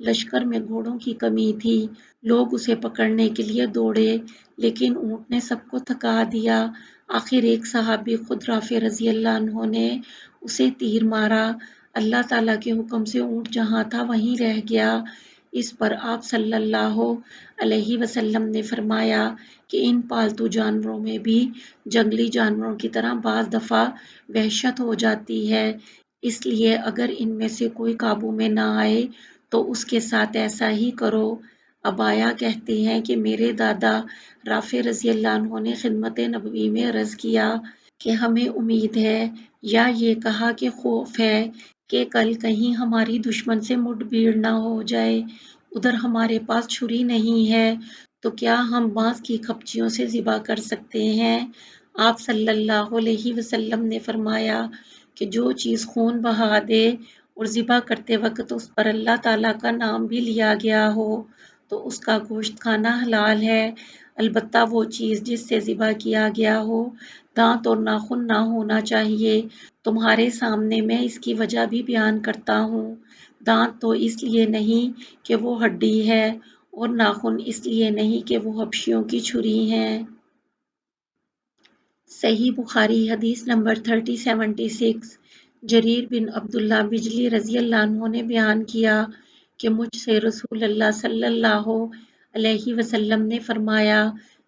لشکر میں گھوڑوں کی کمی تھی، لوگ اسے پکڑنے کے لیے دوڑے، لیکن اونٹ نے سب کو تھکا دیا۔ آخر ایک صحابی خود رافع رضی اللہ عنہ نے اسے تیر مارا۔ اللہ تعالیٰ کے حکم سے اونٹ جہاں تھا وہیں رہ گیا۔ اس پر آپ صلی اللہ علیہ وسلم نے فرمایا کہ ان پالتو جانوروں میں بھی جنگلی جانوروں کی طرح بعض دفعہ وحشت ہو جاتی ہے، اس لیے اگر ان میں سے کوئی قابو میں نہ آئے تو اس کے ساتھ ایسا ہی کرو۔ ابایا کہتے ہیں کہ میرے دادا رافع رضی اللہ عنہ نے خدمت نبوی میں عرض کیا کہ ہمیں امید ہے، یا یہ کہا کہ خوف ہے کہ کل کہیں ہماری دشمن سے مڈ بھیڑ نہ ہو جائے۔ ادھر ہمارے پاس چھری نہیں ہے تو کیا ہم بانس کی کھپچیوں سے ذبح کر سکتے ہیں؟ آپ صلی اللہ علیہ وسلم نے فرمایا کہ جو چیز خون بہا دے اور ذبح کرتے وقت اس پر اللہ تعالیٰ کا نام بھی لیا گیا ہو تو اس کا گوشت کھانا حلال ہے، البتہ وہ چیز جس سے ذبح کیا گیا ہو دانت اور ناخن نہ ہونا چاہیے۔ تمہارے سامنے میں اس کی وجہ بھی بیان کرتا ہوں۔ دانت تو اس لیے نہیں کہ وہ ہڈی ہے اور ناخن اس لیے نہیں کہ وہ حبشیوں کی چھری ہیں۔ صحیح بخاری حدیث نمبر 3076۔ جریر بن عبداللہ بجلی رضی اللہ عنہ نے بیان کیا کہ مجھ سے رسول اللہ صلی اللہ علیہ وسلم نے فرمایا،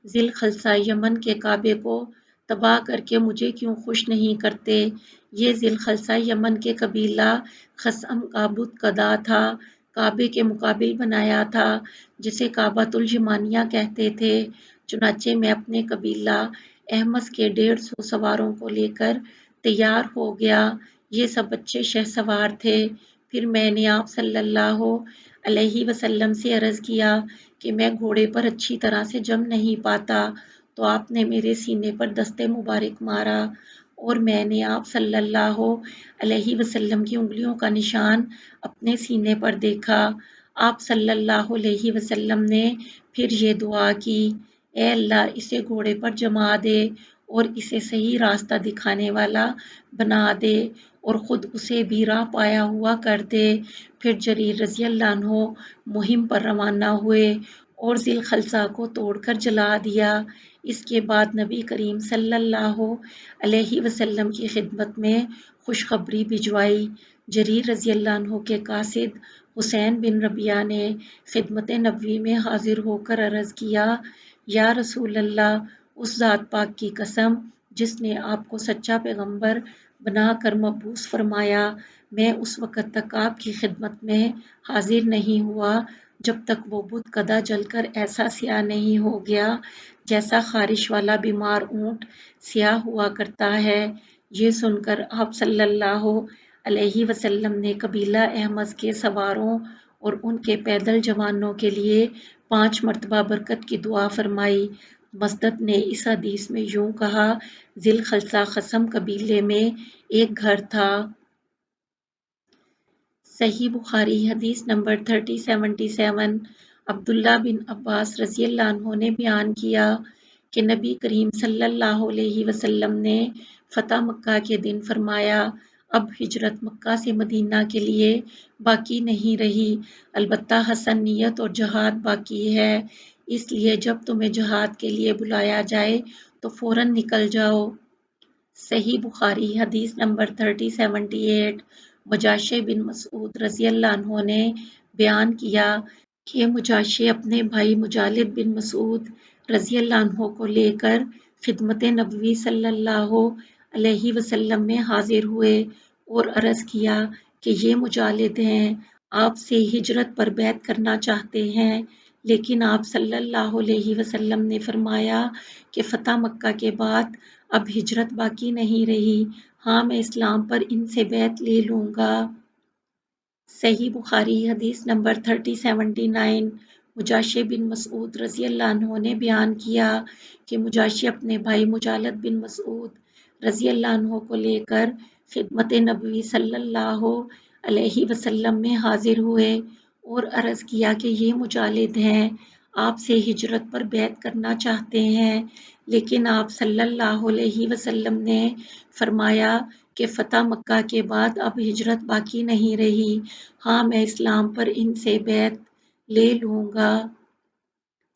ذی الخلصہ یمن کے کعبے کو تباہ کر کے مجھے کیوں خوش نہیں کرتے؟ یہ ذی الخلصہ یمن کے قبیلہ خثعم کا بت کدا تھا، کعبے کے مقابل بنایا تھا، جسے کعبۃ الجمانیہ کہتے تھے۔ چنانچہ میں اپنے قبیلہ احمس کے 150 سواروں کو لے کر تیار ہو گیا، یہ سب اچھے شہ سوار تھے۔ پھر میں نے آپ صلی اللہ علیہ وسلم سے عرض کیا کہ میں گھوڑے پر اچھی طرح سے جم نہیں پاتا، تو آپ نے میرے سینے پر دست مبارک مارا اور میں نے آپ صلی اللہ علیہ وسلم کی انگلیوں کا نشان اپنے سینے پر دیکھا۔ آپ صلی اللہ علیہ وسلم نے پھر یہ دعا کی، اے اللہ اسے گھوڑے پر جما دے اور اسے صحیح راستہ دکھانے والا بنا دے اور خود اسے بھی راہ پایا ہوا کر دے۔ پھر جریر رضی اللہ عنہ مہم پر روانہ ہوئے اور ذی الخلصہ کو توڑ کر جلا دیا۔ اس کے بعد نبی کریم صلی اللہ علیہ وسلم کی خدمت میں خوشخبری بھجوائی۔ جریر رضی اللہ عنہ کے قاصد حسین بن ربیعہ نے خدمت نبوی میں حاضر ہو کر عرض کیا، یا رسول اللہ، اس ذات پاک کی قسم جس نے آپ کو سچا پیغمبر بنا کر مبعوث فرمایا، میں اس وقت تک آپ کی خدمت میں حاضر نہیں ہوا جب تک وہ بت کدا جل کر ایسا سیاہ نہیں ہو گیا جیسا خارش والا بیمار اونٹ سیاہ ہوا کرتا ہے۔ یہ سن کر آپ صلی اللہ علیہ وسلم نے قبیلہ احمس کے سواروں اور ان کے پیدل جوانوں کے لیے 5 مرتبہ برکت کی دعا فرمائی۔ مسدد نے اس حدیث میں یوں کہا، ذی الخلصہ خثعم قبیلے میں ایک گھر تھا۔ صحیح بخاری حدیث نمبر 3077۔ عبداللہ بن عباس رضی اللہ عنہ نے بیان کیا کہ نبی کریم صلی اللہ علیہ وسلم نے فتح مکہ کے دن فرمایا، اب ہجرت مکہ سے مدینہ کے لیے باقی نہیں رہی، البتہ حسن نیت اور جہاد باقی ہے، اس لیے جب تمہیں جہاد کے لیے بلایا جائے تو فوراً نکل جاؤ۔ صحیح بخاری حدیث نمبر 3078۔ مجاشع بن مسعود رضی اللہ عنہ نے بیان کیا کہ مجاشع اپنے بھائی مجالد بن مسعود رضی اللہ عنہ کو لے کر خدمت نبوی صلی اللہ علیہ وسلم میں حاضر ہوئے اور عرض کیا کہ یہ مجالد ہیں، آپ سے ہجرت پر بیعت کرنا چاہتے ہیں، لیکن آپ صلی اللہ علیہ وسلم نے فرمایا کہ فتح مکہ کے بعد اب ہجرت باقی نہیں رہی، ہاں میں اسلام پر ان سے بیعت لے لوں گا۔ صحیح بخاری حدیث نمبر 3079۔ مجاشع بن مسعود رضی اللہ عنہ نے بیان کیا کہ مجاشع اپنے بھائی مجالد بن مسعود رضی اللہ عنہ کو لے کر خدمت نبوی صلی اللہ علیہ وسلم میں حاضر ہوئے اور عرض کیا کہ یہ مجالد ہیں، آپ سے ہجرت پر بیعت کرنا چاہتے ہیں، لیکن آپ صلی اللہ علیہ وسلم نے فرمایا کہ فتح مکہ کے بعد اب ہجرت باقی نہیں رہی، ہاں میں اسلام پر ان سے بیعت لے لوں گا۔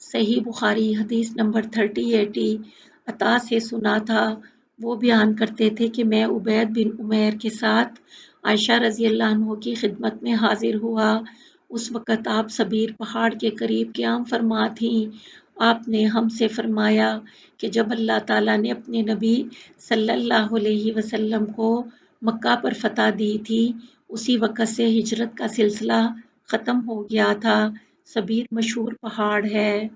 صحیح بخاری حدیث نمبر 3080۔ عطا سے سنا تھا، وہ بیان کرتے تھے کہ میں عبید بن عمیر کے ساتھ عائشہ رضی اللہ عنہ کی خدمت میں حاضر ہوا۔ اس وقت آپ سبیر پہاڑ کے قریب قیام فرما تھیں۔ آپ نے ہم سے فرمایا کہ جب اللہ تعالیٰ نے اپنے نبی صلی اللہ علیہ وسلم کو مکہ پر فتح دی تھی، اسی وقت سے ہجرت کا سلسلہ ختم ہو گیا تھا۔ سبیر مشہور پہاڑ ہے۔